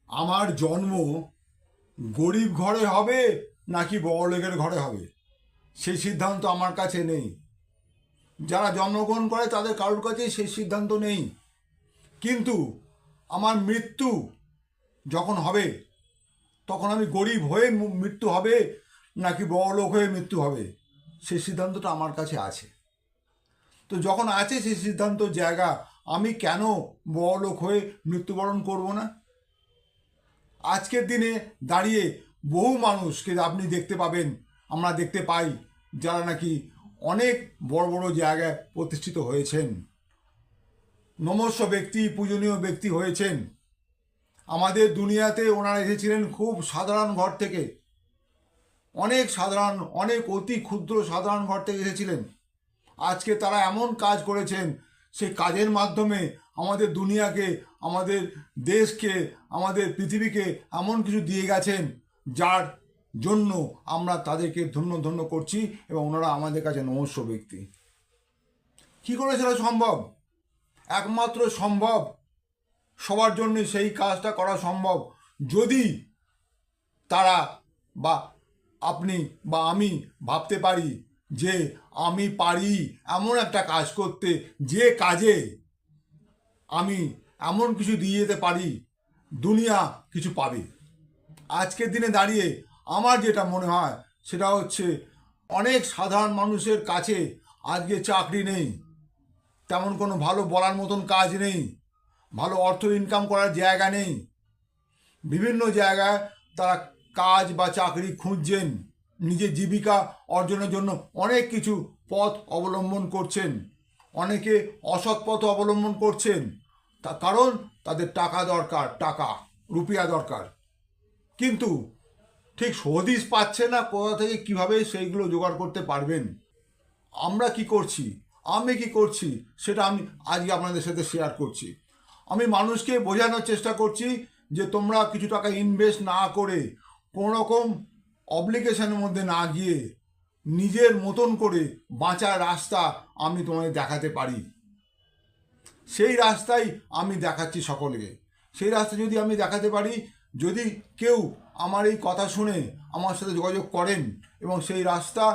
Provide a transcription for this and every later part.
আমার জন্ম গরিব ঘরে হবে নাকি বড়লোকের ঘরে হবে সেই সিদ্ধান্ত আমার কাছে নেই। যারা জন্মগ্রহণ করে তাদের কারোর কাছেই সেই সিদ্ধান্ত নেই। কিন্তু আমার মৃত্যু যখন হবে তখন আমি গরিব হয়ে মৃত্যু হবে নাকি বড়লোক হয়ে মৃত্যু হবে সেই সিদ্ধান্তটা আমার কাছে আছে। তো যখন আছে সেই সিদ্ধান্ত জায়গা, আমি কেন বড়লোক হয়ে মৃত্যুবরণ করব না? আজকের দিনে দাঁড়িয়ে বহু মানুষকে আপনি দেখতে পাবেন, আমরা দেখতে পাই, যারা নাকি অনেক বড় বড় জায়গায় প্রতিষ্ঠিত হয়েছেন, নমস্য ব্যক্তি, পূজনীয় ব্যক্তি হয়েছেন। আমাদের দুনিয়াতে ওনারা এসেছিলেন খুব সাধারণ ঘর থেকে, অনেক সাধারণ, অনেক অতি ক্ষুদ্র সাধারণ ঘর থেকে এসেছিলেন। আজকে তারা এমন কাজ করেছেন, সেই কাজের মাধ্যমে আমাদের দুনিয়াকে, আমাদের দেশকে, আমাদের পৃথিবীকে এমন কিছু দিয়ে গেছেন যার জন্য আমরা তাদেরকে ধন্য ধন্য করছি এবং ওনারা আমাদের কাছে নমস্য ব্যক্তি। কী করে সেটা সম্ভব? একমাত্র সম্ভব, সবার জন্য সেই কাজটা করা সম্ভব যদি তারা বা আপনি বা আমি ভাবতে পারি যে আমি পারি এমন একটা কাজ করতে, যে কাজে আমি এমন কিছু দিয়ে যেতে পারি দুনিয়া কিছু পাবে। আজকের দিনে দাঁড়িয়ে আমার যেটা মনে হয় সেটা হচ্ছে, অনেক সাধারণ মানুষের কাছে আজকে চাকরি নেই, তেমন কোনো ভালো বলার মতন কাজ নেই, ভালো অর্থ ইনকাম করার জায়গা নেই। বিভিন্ন জায়গায় তারা কাজ বা চাকরি খুঁজছেন, নিজের জীবিকা অর্জনের জন্য অনেক কিছু পথ অবলম্বন করছেন, অনেকে অসৎ পথ অবলম্বন করছেন, তার কারণ তাদের টাকা দরকার, টাকা রুপিয়া দরকার। কিন্তু ঠিক হদিস পাচ্ছে না কোথা থেকে কীভাবে সেইগুলো জোগাড় করতে পারবেন। আমরা কি করছি, আমি কি করছি, সেটা আমি আজকে আপনাদের সাথে শেয়ার করছি। আমি মানুষকে বোঝানোর চেষ্টা করছি যে তোমরা কিছু টাকা ইনভেস্ট না করে, কোনো রকম অব্লিগেশনের মধ্যে না গিয়ে, নিজের মতন করে বাঁচার রাস্তা আমি তোমাদের দেখাতে পারি। সেই রাস্তাই আমি দেখাচ্ছি সকলকে। সেই রাস্তা যদি আমি দেখাতে পারি, যদি কেউ আমার এই কথা শুনে আমার সাথে যোগাযোগ করেন এবং সেই রাস্তা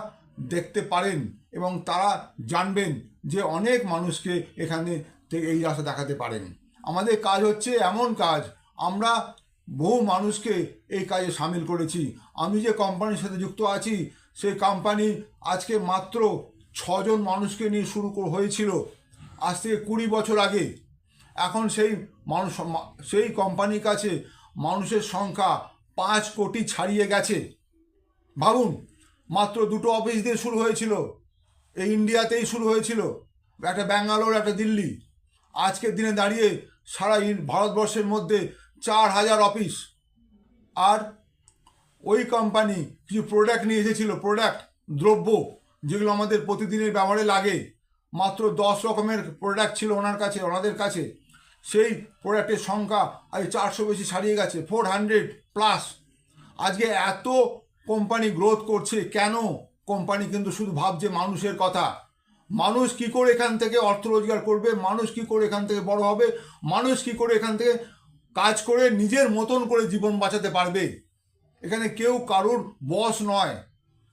দেখতে পারেন এবং তারা জানবেন যে অনেক মানুষকে এখানে থেকে এই রাস্তা দেখাতে পারেন। আমাদের কাজ হচ্ছে এমন কাজ, আমরা বহু মানুষকে এই কাজে সামিল করেছি। আমি যে কোম্পানির সাথে যুক্ত আছি, সেই কোম্পানি আজকে মাত্র 6 জন মানুষকে নিয়ে শুরু হয়েছিল আজ থেকে 20 বছর আগে। এখন সেই কোম্পানির কাছে মানুষের সংখ্যা 5 কোটি ছাড়িয়ে গেছে। ভাবুন, মাত্র 2টো অফিস দিয়ে শুরু হয়েছিল, এই ইন্ডিয়াতেই শুরু হয়েছিল, একটা ব্যাঙ্গালোর, একটা দিল্লি। আজকের দিনে দাঁড়িয়ে সারা ভারতবর্ষের মধ্যে 4000 অফিস। আর ওই কোম্পানি কিছু প্রোডাক্ট নিয়ে এসেছিল, দ্রব্য যেগুলো আমাদের প্রতিদিনের ব্যবহারে লাগে, মাত্র 10 রকমের প্রোডাক্ট ছিল ওনাদের কাছে। সেই প্রোডাক্টের সংখ্যা আজ 400 বেশি ছাড়িয়ে গেছে, 400+। আজকে এত কোম্পানি গ্রোথ করছে কেন? কোম্পানি কিন্তু শুধু ভাবছে মানুষের কথা। মানুষ কি করে এখান থেকে অর্থ রোজগার করবে, মানুষ কি করে এখান থেকে বড় হবে, মানুষ কি করে এখান থেকে কাজ করে নিজের মতন করে জীবন বাঁচাতে পারবে। এখানে কেউ কারুর বস নয়,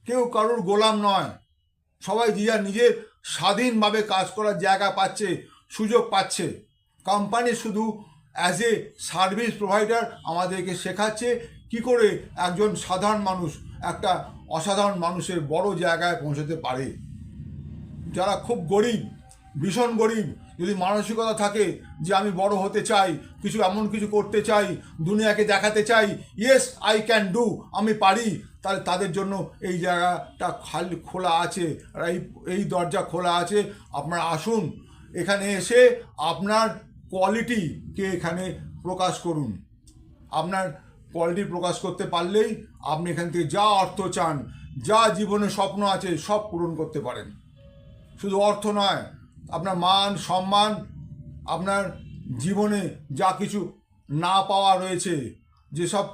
কেউ কারুর গোলাম নয়। সবাই নিজের স্বাধীনভাবে কাজ করার জায়গা পাচ্ছে, সুযোগ পাচ্ছে। কোম্পানি শুধু অ্যাজ এ সার্ভিস প্রোভাইডার আমাদেরকে শেখাচ্ছে কি করে একজন সাধারণ মানুষ একটা অসাধারণ মানুষের বড় জায়গায় পৌঁছতে পারে। যারা খুব গরিব, ভীষণ গরিব, যদি মানসিকতা থাকে যে আমি বড় হতে চাই, কিছু এমন কিছু করতে চাই, দুনিয়াকে দেখাতে চাই, ইয়েস আই ক্যান ডু, আমি পারি, তাহলে তাদের জন্য এই জায়গাটা খালি খোলা আছে, আর এই দরজা খোলা আছে। আপনারা আসুন, এখানে এসে আপনার কোয়ালিটিকে এখানে প্রকাশ করুন। আপনার কোয়ালিটি প্রকাশ করতে পারলেই আপনি এখান থেকে যা অর্থ চান, যা জীবনে স্বপ্ন আছে, সব পূরণ করতে পারেন। শুধু অর্থ নয়, আপনার মান সম্মান, আপনার জীবনে যা কিছু না পাওয়া রয়েছে, যেসব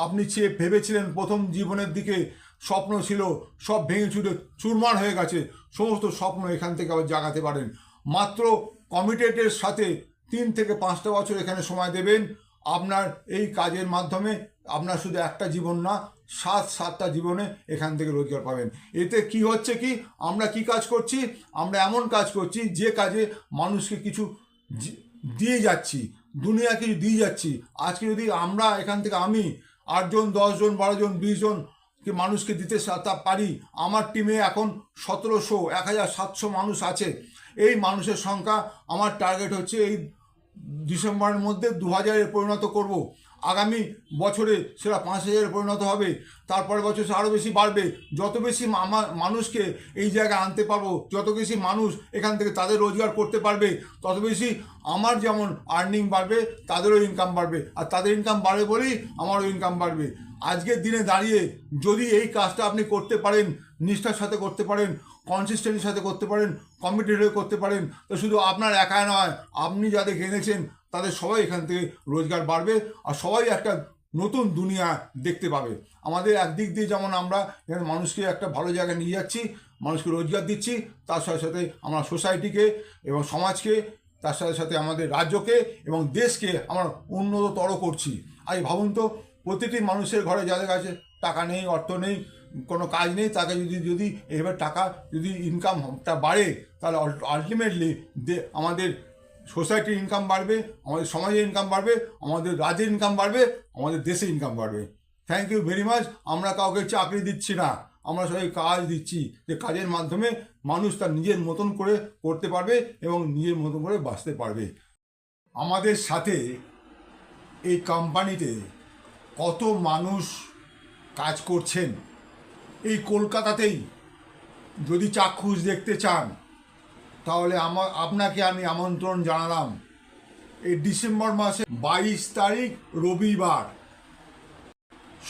আপনি ভেবেছিলেন প্রথম জীবনের দিকে স্বপ্ন ছিল, সব ভেঙে চুরে চুরমার হয়ে গেছে, সমস্ত স্বপ্ন এখান থেকে আবার জাগাতে পারেন। মাত্র কমিটেডের সাথে 3 থেকে 5টা বছর এখানে সময় দেবেন। আপনার এই কাজের মাধ্যমে আপনার শুধু একটা জীবন না, 7টা জীবনে এখান থেকে রোজগার পাবেন। এতে কি হচ্ছে কি, আমরা কি কাজ করছি? আমরা এমন কাজ করছি যে কাজে মানুষকে কিছু দিয়ে যাচ্ছি, দুনিয়া কিছু দিয়ে যাচ্ছি। আজকে যদি আমরা এখান থেকে আমি 8 জন, 10 জন, 12 জন, 20 জন মানুষকে দিতে তা পারি। আমার টিমে এখন 1700, 1700 মানুষ আছে। এই মানুষের সংখ্যা আমার টার্গেট হচ্ছে এই ডিসেম্বরের মধ্যে 2000-এ পরিণত করব। আগামী বছরে সেটা 5000-এ পরিণত হবে। তারপরে বছর আরও বেশি বাড়বে। যত বেশি মানুষকে এই জায়গায় আনতে পারবো, যত বেশি মানুষ এখান থেকে তাদের রোজগার করতে পারবে, তত বেশি আমার যেমন আর্নিং বাড়বে, তাদেরও ইনকাম বাড়বে। আর তাদের ইনকাম বাড়বে বলেই আমারও ইনকাম বাড়বে। আজকের দিনে দাঁড়িয়ে যদি এই কাজটা আপনি করতে পারেন, নিষ্ঠার সাথে করতে পারেন, কনসিস্টেন্সির সাথে করতে পারেন, কমিটেড হয়ে করতে পারেন, তো শুধু আপনার একা নয়, আপনি যাদের এনেছেন তাদের সবাই এখান থেকে রোজগার বাড়বে। আর সবাই একটা নতুন দুনিয়া দেখতে পাবে। আমাদের একদিক দিয়ে যেমন আমরা এখানে মানুষকে একটা ভালো জায়গায় নিয়ে যাচ্ছি, মানুষকে রোজগার দিচ্ছি, তার সাথে সাথে আমরা সোসাইটিকে এবং সমাজকে, তার সাথে সাথে আমাদের রাজ্যকে এবং দেশকে আমরা উন্নততর করছি। আর ভাবুন তো, প্রতিটি মানুষের ঘরে যাদের কাছে টাকা নেই, অর্থ নেই, কোনো কাজ নেই, তাকে যদি এবার টাকা যদি ইনকামটা বাড়ে, তাহলে আলটিমেটলি আমাদের সোসাইটির ইনকাম বাড়বে, আমাদের সমাজের ইনকাম বাড়বে, আমাদের রাজ্যের ইনকাম বাড়বে, আমাদের দেশের ইনকাম বাড়বে। Thank you very much. আমরা কাউকে চাকরি দিচ্ছি না, আমরা সবাই কাজ দিচ্ছি, যে কাজের মাধ্যমে মানুষ তার নিজের মতন করে করতে পারবে এবং নিজের মতন করে বাঁচতে পারবে। আমাদের সাথে এই কোম্পানিতে কত মানুষ কাজ করছেন এই কলকাতাতেই। যদি চাক্ষুষ দেখতে চান তাহলে আপনাকে আমি আমন্ত্রণ জানালাম এই ডিসেম্বর মাসে 22 তারিখ রবিবার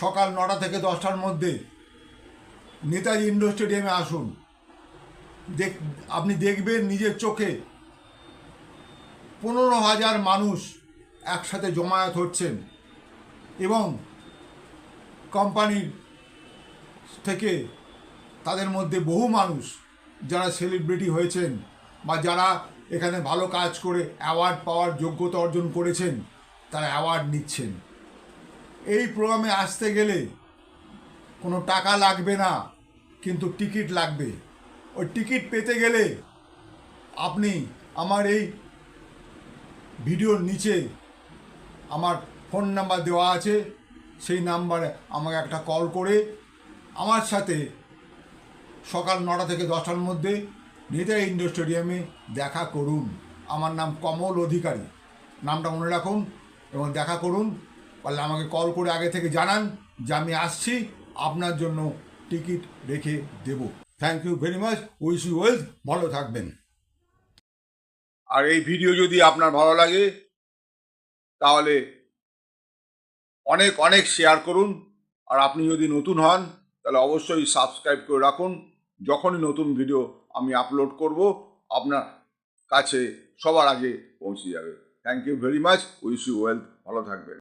সকাল 9টা থেকে 10টার মধ্যে নেতাজি ইন্ডোর স্টেডিয়ামে আসুন। আপনি দেখবেন নিজের চোখে 15,000 মানুষ একসাথে জমায়েত হচ্ছেন এবং কোম্পানির থেকে তাদের মধ্যে বহু মানুষ যারা সেলিব্রিটি হয়েছেন বা যারা এখানে ভালো কাজ করে অ্যাওয়ার্ড পাওয়ার যোগ্যতা অর্জন করেছেন, তারা অ্যাওয়ার্ড নিচ্ছেন। এই প্রোগ্রামে আসতে গেলে কোনো টাকা লাগবে না, কিন্তু টিকিট লাগবে। ওই টিকিট পেতে গেলে আপনি আমার এই ভিডিওর নিচে আমার ফোন নাম্বার দেওয়া আছে, সেই নাম্বারে আমাকে একটা কল করে আমার সাথে সকাল 9টা থেকে 10টার মধ্যে নেতাজি ইন্ডোর স্টেডিয়ামে দেখা করুন। আমার নাম কমল অধিকারী, নামটা মনে রাখুন এবং দেখা করুন। পারলে আমাকে কল করে আগে থেকে জানান যে আমি আসছি, আপনার জন্য টিকিট রেখে দেব। Thank you very much. Wish you wealth. ভালো থাকবেন। আর এই ভিডিও যদি আপনার ভালো লাগে তাহলে অনেক অনেক শেয়ার করুন। আর আপনি যদি নতুন হন তাহলে অবশ্যই সাবস্ক্রাইব করে রাখুন। যখনই নতুন ভিডিও আমি আপলোড করব আপনার কাছে সবার আগে পৌঁছে যাবে। Thank you very much. Wish you wealth. ভালো থাকবেন।